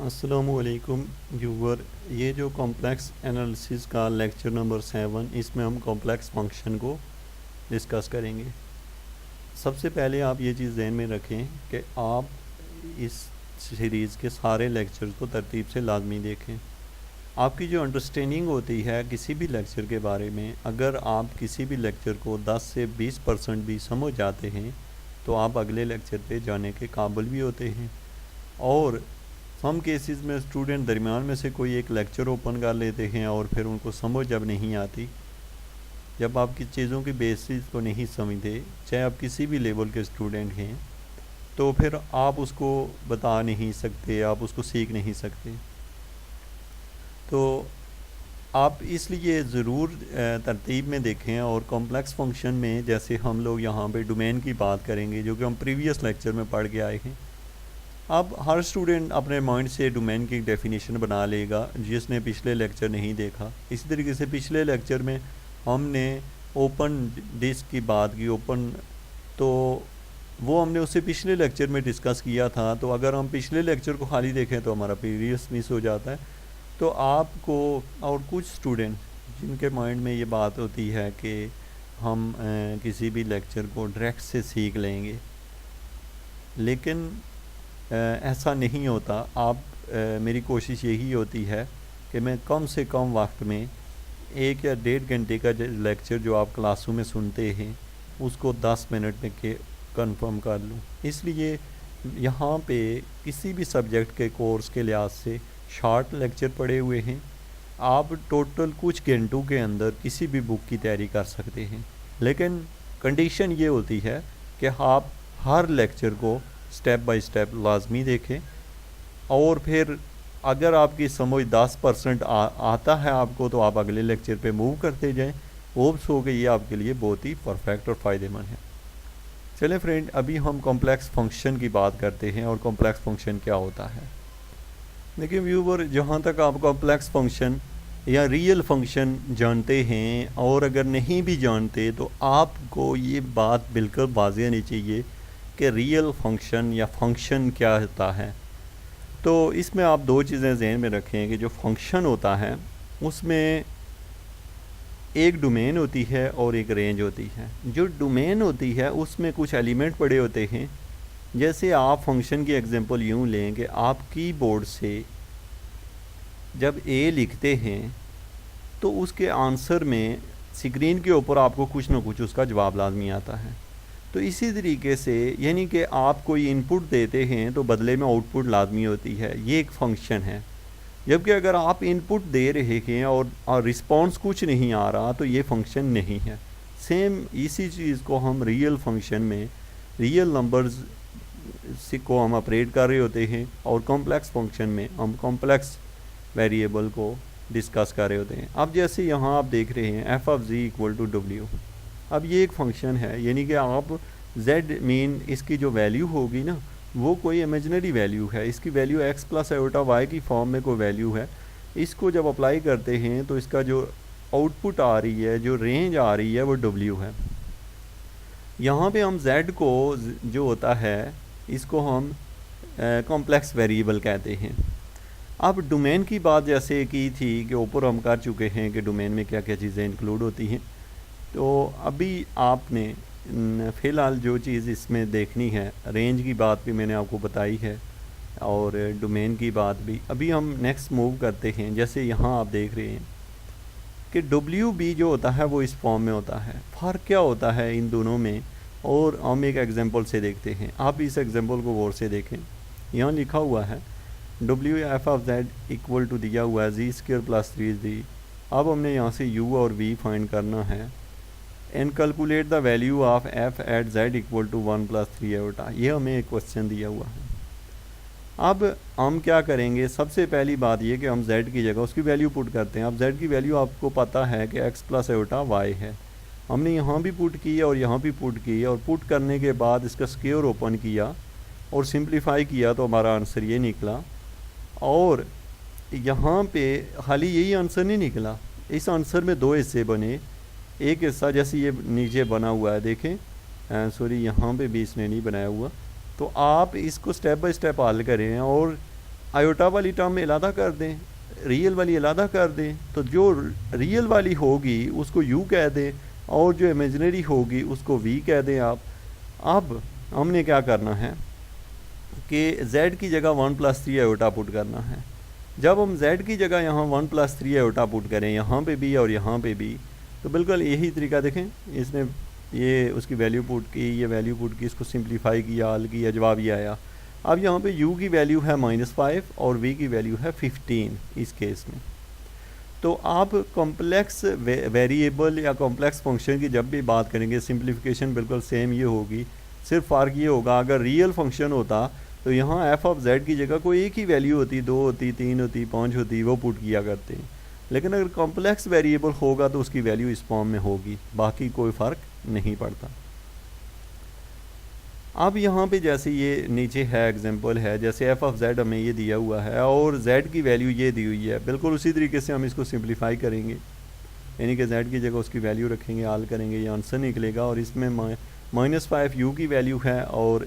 अस्सलामुअलैकुम व्यूवर। ये जो कॉम्प्लेक्स एनालिसिस का लेक्चर नंबर 7, इसमें हम कॉम्प्लेक्स फंक्शन को डिस्कस करेंगे। सबसे पहले आप ये चीज़ ध्यान में रखें कि आप इस सीरीज़ के सारे लेक्चर्स को तरतीब से लाजमी देखें। आपकी जो अंडरस्टैंडिंग होती है किसी भी लेक्चर के बारे में, अगर आप किसी भी लेक्चर को 10 से 20% भी समझ जाते हैं तो आप अगले लेक्चर पे जाने के काबिल भी होते हैं। और सम केसेस में स्टूडेंट दरमियान में से कोई एक लेक्चर ओपन कर लेते हैं और फिर उनको समझ जब नहीं आती, जब आप किस चीज़ों की बेसिस को नहीं समझते, चाहे आप किसी भी लेवल के स्टूडेंट हैं, तो फिर आप उसको बता नहीं सकते, आप उसको सीख नहीं सकते। तो आप इसलिए ज़रूर तरतीब में देखें। और कॉम्प्लेक्स फंक्शन में जैसे हम लोग यहाँ पे डोमेन की बात करेंगे, जो कि हम प्रीवियस लेक्चर में पढ़ के आए हैं। अब हर स्टूडेंट अपने माइंड से डोमेन की डेफिनेशन बना लेगा जिसने पिछले लेक्चर नहीं देखा। इसी तरीके से पिछले लेक्चर में हमने ओपन डिस्क की बात की, तो वो हमने उससे पिछले लेक्चर में डिस्कस किया था। तो अगर हम पिछले लेक्चर को खाली देखें तो हमारा प्रीवियस मिस हो जाता है। तो आपको और कुछ स्टूडेंट जिनके माइंड में ये बात होती है कि हम किसी भी लेक्चर को डायरेक्ट से सीख लेंगे, लेकिन ऐसा नहीं होता। मेरी कोशिश यही होती है कि मैं कम से कम वक्त में 1 या 1.5 घंटे का लेक्चर जो आप क्लासों में सुनते हैं उसको 10 मिनट में के कंफर्म कर लूँ। इसलिए यहाँ पे किसी भी सब्जेक्ट के कोर्स के लिहाज से शॉर्ट लेक्चर पड़े हुए हैं। आप टोटल कुछ घंटों के अंदर किसी भी बुक की तैयारी कर सकते हैं, लेकिन कंडीशन ये होती है कि आप हर लेक्चर को स्टेप बाय स्टेप लाजमी देखें। और फिर अगर आपकी समझ 10% आता है आपको, तो आप अगले लेक्चर पे मूव करते जाएं। होप्स हो कि ये आपके लिए बहुत ही परफेक्ट और फ़ायदेमंद है। चलें फ्रेंड, अभी हम कॉम्प्लेक्स फंक्शन की बात करते हैं और कॉम्प्लेक्स फंक्शन क्या होता है। देखिए व्यूवर, जहाँ तक आप कॉम्प्लेक्स फंक्शन या रियल फंक्शन जानते हैं, और अगर नहीं भी जानते तो आपको ये बात बिल्कुल वाज़ेह होनी चाहिए कि रियल फंक्शन या फंक्शन क्या होता है। तो इसमें आप दो चीज़ें ज़हन में रखें कि जो फंक्शन होता है उसमें एक डोमेन होती है और एक रेंज होती है। जो डोमेन होती है उसमें कुछ एलिमेंट पड़े होते हैं। जैसे आप फंक्शन की एग्जांपल यूँ लें कि आप कीबोर्ड से जब ए लिखते हैं तो उसके आंसर में स्क्रीन के ऊपर आपको कुछ ना कुछ उसका जवाब लाजमी आता है। तो इसी तरीके से यानी कि आप कोई इनपुट देते हैं तो बदले में आउटपुट लाजमी होती है, ये एक फंक्शन है। जबकि अगर आप इनपुट दे रहे हैं और रिस्पांस कुछ नहीं आ रहा तो ये फंक्शन नहीं है। सेम इसी चीज़ को हम रियल फंक्शन में रियल नंबर्स को हम ऑपरेट कर रहे होते हैं, और कॉम्प्लेक्स फंक्शन में हम कॉम्प्लेक्स वेरिएबल को डिस्कस कर रहे होते हैं। अब जैसे यहाँ आप देख रहे हैं F of G equal to W. अब ये एक फंक्शन है, यानी कि आप z मीन इसकी जो वैल्यू होगी ना, वो कोई इमेजिनरी वैल्यू है। इसकी value x plus iota y की फॉर्म में कोई वैल्यू है। इसको जब अप्लाई करते हैं तो इसका जो आउटपुट आ रही है, जो रेंज आ रही है, वो w है। यहाँ पे हम z को जो होता है इसको हम कॉम्प्लेक्स वेरिएबल कहते हैं। अब डोमेन की बात जैसे की थी कि ऊपर हम कर चुके हैं कि डोमेन में क्या क्या चीज़ें इंक्लूड होती हैं। तो अभी आपने फ़िलहाल जो चीज़ इसमें देखनी है, रेंज की बात भी मैंने आपको बताई है और डोमेन की बात भी। अभी हम नेक्स्ट मूव करते हैं। जैसे यहाँ आप देख रहे हैं कि डब्ल्यू बी जो होता है वो इस फॉर्म में होता है। फ़र्क क्या होता है इन दोनों में, और हम एक एग्जांपल से देखते हैं। आप इस एग्जांपल को गौर से देखें। यहाँ लिखा हुआ है W F of Z equal to दिया हुआ है जी स्क्वायर प्लस 3z। अब हमने यहाँ से u और v फाइंड करना है। And calculate the value of f at z equal to 1 plus 3 iota. ये हमें एक क्वेश्चन दिया हुआ है। अब हम क्या करेंगे, सबसे पहली बात ये कि हम z की जगह उसकी वैल्यू पुट करते हैं। अब z की वैल्यू आपको पता है कि x प्लस आयोटा y है। हमने यहाँ भी पुट की और यहाँ भी पुट की, और पुट करने के बाद इसका स्क्वायर ओपन किया और सिंप्लीफाई किया तो हमारा आंसर ये निकला। और यहाँ पे खाली यही आंसर नहीं निकला, इस आंसर में दो हिस्से बने। एक हिस्सा जैसे ये नीचे बना हुआ है, देखें, सॉरी यहाँ पे भी इसने नहीं बनाया हुआ। तो आप इसको स्टेप बाय स्टेप हल करें और आयोटा वाली टर्म में इलादा कर दें, रियल वाली इलादा कर दें, तो जो रियल वाली होगी उसको यू कह दें और जो इमेजिनरी होगी उसको वी कह दें आप। अब हमने क्या करना है कि z की जगह 1+3 आयोटा पुट करना है। जब हम z की जगह यहाँ 1+3 आयोटा पुट करें यहाँ पे भी और यहाँ पे भी, तो बिल्कुल यही तरीका देखें, इसने ये उसकी वैल्यू पुट की, ये वैल्यू पुट की, इसको सिंप्लीफाई किया, हल किया, जवाब ये आया। अब यहाँ पे u की वैल्यू है -5 और v की वैल्यू है 15 इस केस में। तो आप कॉम्प्लेक्स वेरिएबल या कॉम्प्लेक्स फंक्शन की जब भी बात करेंगे सिंप्लीफिकेशन बिल्कुल सेम ये होगी, सिर्फ फ़र्क ये होगा अगर रियल फंक्शन होता तो यहाँ एफ ऑफ जेड की जगह कोई एक ही वैल्यू होती, 2 होती, 3 होती, 5 होती, वो पुट किया करते हैं। लेकिन अगर कॉम्प्लेक्स वेरिएबल होगा तो उसकी वैल्यू इस फॉर्म में होगी, बाकी कोई फ़र्क नहीं पड़ता। अब यहाँ पे जैसे ये नीचे है एग्जांपल है, जैसे एफ ऑफ जेड हमें ये दिया हुआ है और जेड की वैल्यू ये दी हुई है, बिल्कुल उसी तरीके से हम इसको सिंप्लीफाई करेंगे, यानी कि जेड की जगह उसकी वैल्यू रखेंगे, हल करेंगे, ये आंसर निकलेगा। और इसमें -5 u की वैल्यू है और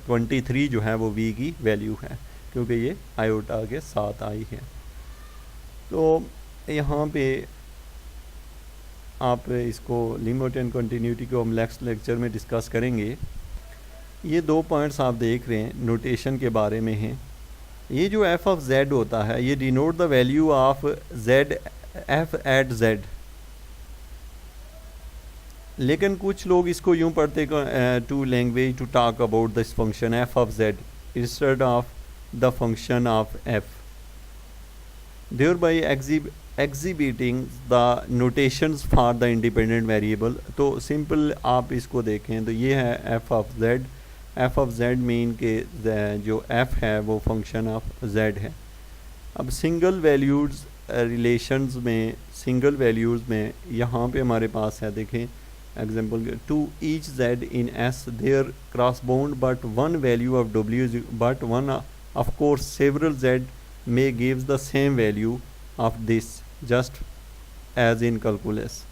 23 जो है वो v की वैल्यू है, क्योंकि ये आयोटा के साथ आई है। तो यहाँ पे आप इसको लिमिट एंड कंटिन्यूटी को हम नेक्स्ट लेक्चर में डिस्कस करेंगे। ये 2 पॉइंट्स आप देख रहे हैं नोटेशन के बारे में हैं। ये जो एफ ऑफ जेड होता है ये denote the value of Z F at Z, लेकिन कुछ लोग इसको यूँ पढ़ते to language to talk about this function F of Z instead of the function of F, thereby exhibiting the notations for the independent variable. तो simple आप इसको देखें तो ये है F of Z. F of Z mean के जो F है वो फंक्शन ऑफ जेड है। अब सिंगल वैल्यूज़ रिलेशंस में, सिंगल वैल्यूज़ में यहाँ पे हमारे पास है, देखें example, to each Z in S there cross bound but one value of W but one of course several Z may gives the same value of this just as in calculus.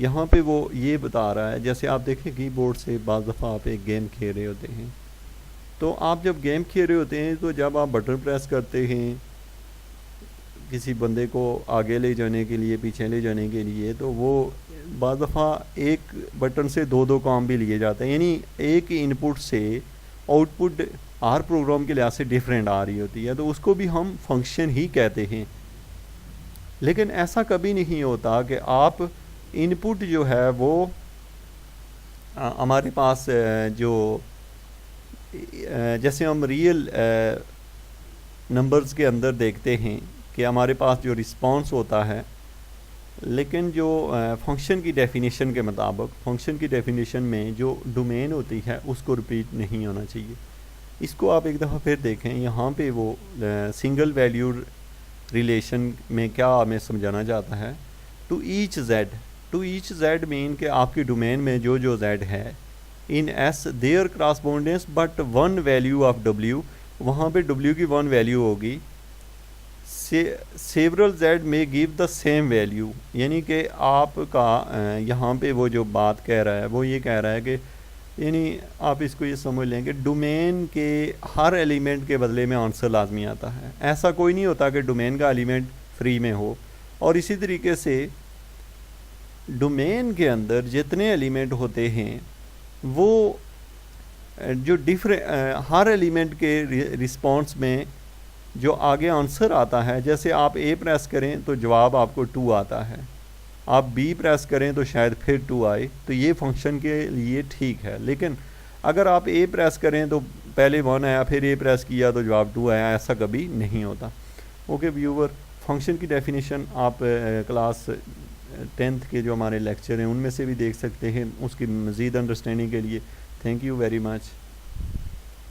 यहाँ पे वो ये बता रहा है, जैसे आप देखें कीबोर्ड से बाज़ दफ़ा आप एक गेम खेल रहे होते हैं, तो आप जब गेम खेल रहे होते हैं तो जब आप बटन प्रेस करते हैं किसी बंदे को आगे ले जाने के लिए, पीछे ले जाने के लिए, तो वो बाज़ दफ़ा एक बटन से 2 काम भी लिए जाते हैं, यानी एक इनपुट से आउटपुट हर प्रोग्राम के लिहाज से डिफरेंट आ रही होती है, तो उसको भी हम फंक्शन ही कहते हैं। लेकिन ऐसा कभी नहीं होता कि आप इनपुट जो है वो हमारे पास जो जैसे हम रियल नंबर्स के अंदर देखते हैं कि हमारे पास जो रिस्पांस होता है, लेकिन जो फंक्शन की डेफिनेशन के मुताबिक, फंक्शन की डेफिनेशन में जो डोमेन होती है उसको रिपीट नहीं होना चाहिए। इसको आप एक दफ़ा फिर देखें, यहाँ पे वो सिंगल वैल्यू रिलेशन में क्या हमें समझाना चाहता है, टू ईच जेड मीन कि आपकी डोमेन में जो जो जेड है in S there correspondence but one value of W, वहाँ पे डब्ल्यू की 1 वैल्यू होगी, सेवरल जेड में गिव द सेम वैल्यू, यानी कि आपका यहाँ पे वो जो बात कह रहा है वो ये कह रहा है कि यानी आप इसको ये समझ लें कि डोमेन के हर एलिमेंट के बदले में आंसर लाजमी आता है। ऐसा कोई नहीं होता कि डोमेन का एलिमेंट फ्री में हो। और इसी तरीके से डोमेन के अंदर जितने एलिमेंट होते हैं वो जो हर एलिमेंट के रिस्पॉन्स में जो आगे आंसर आता है, जैसे आप ए प्रेस करें तो जवाब आपको 2 आता है, आप बी प्रेस करें तो शायद फिर 2 आए, तो ये फंक्शन के लिए ठीक है। लेकिन अगर आप ए प्रेस करें तो पहले 1 आया, फिर ए प्रेस किया तो जवाब 2 आया, ऐसा कभी नहीं होता। ओके व्यूवर, फंक्शन की डेफिनेशन आप क्लास 10th के जो हमारे लेक्चर हैं उनमें से भी देख सकते हैं। उसकी मज़ीद अंडरस्टैंडिंग के लिए थैंक यू वेरी मच।